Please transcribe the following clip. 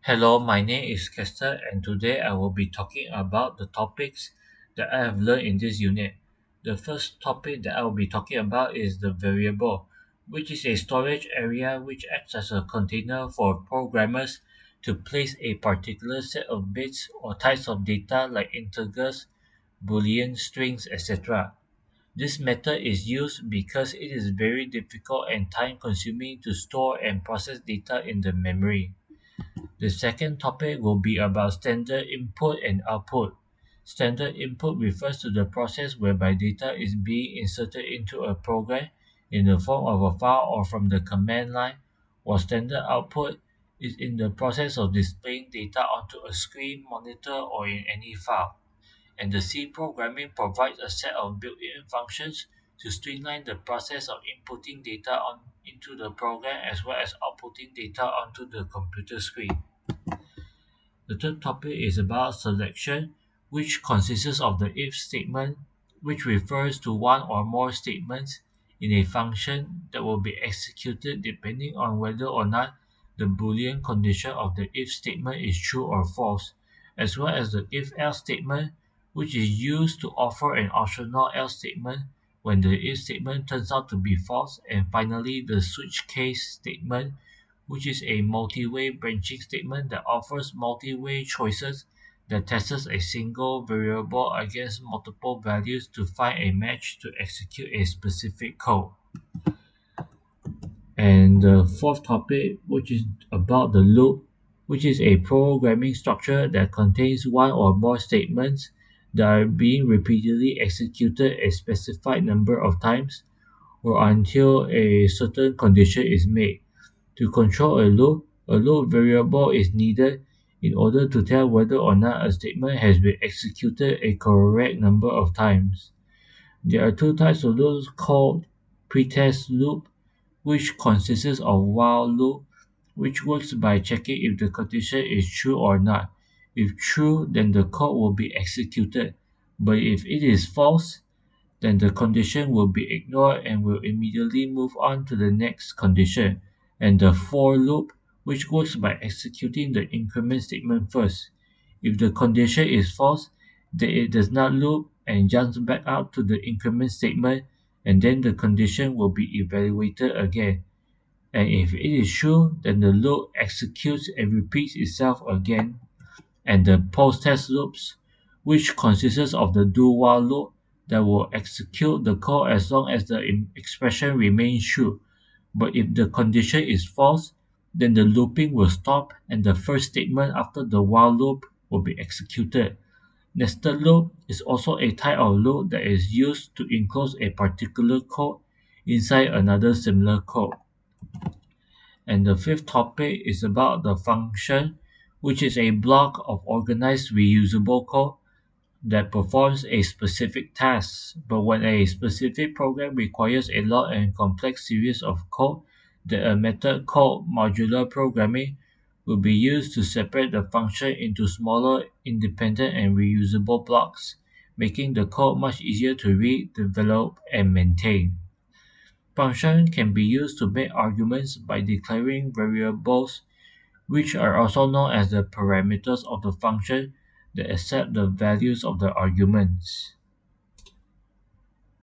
Hello, my name is Kester, and today I will be talking about the topics that I have learned in this unit. The first topic that I will be talking about is the variable, which is a storage area which acts as a container for programmers to place a particular set of bits or types of data like integers, boolean strings, etc. This method is used because it is very difficult and time consuming to store and process data in the memory. The second topic will be about standard input and output. Standard input refers to the process whereby data is being inserted into a program in the form of a file or from the command line, while standard output is in the process of displaying data onto a screen, monitor, or in any file. And the C programming provides a set of built-in functions to streamline the process of inputting data into the program as well as outputting data onto the computer screen. The third topic is about selection, which consists of the if statement, which refers to one or more statements in a function that will be executed depending on whether or not the Boolean condition of the if statement is true or false, as well as the if-else statement, which is used to offer an optional else statement when the if statement turns out to be false, and finally the switch case statement, which is a multi-way branching statement that offers multi-way choices that tests a single variable against multiple values to find a match to execute a specific code. And the fourth topic, which is about the loop, which is a programming structure that contains one or more statements that are being repeatedly executed a specified number of times or until a certain condition is made. To control a loop variable is needed in order to tell whether or not a statement has been executed a correct number of times. There are two types of loops called pretest loop, which consists of while loop, which works by checking if the condition is true or not. If true, then the code will be executed, but if it is false, then the condition will be ignored and will immediately move on to the next condition, and the for loop, which works by executing the increment statement first. If the condition is false, then it does not loop and jumps back up to the increment statement, and then the condition will be evaluated again. And if it is true, then the loop executes and repeats itself again. And the post-test loops, which consists of the do-while loop that will execute the code as long as the expression remains true. But if the condition is false, then the looping will stop and the first statement after the while loop will be executed. Nested loop is also a type of loop that is used to enclose a particular code inside another similar code. And the fifth topic is about the function, which is a block of organized reusable code that performs a specific task. But when a specific program requires a long and complex series of code, then a method called modular programming will be used to separate the function into smaller, independent, and reusable blocks, making the code much easier to read, develop, and maintain. Function can be used to make arguments by declaring variables, which are also known as the parameters of the function that accept the values of the arguments.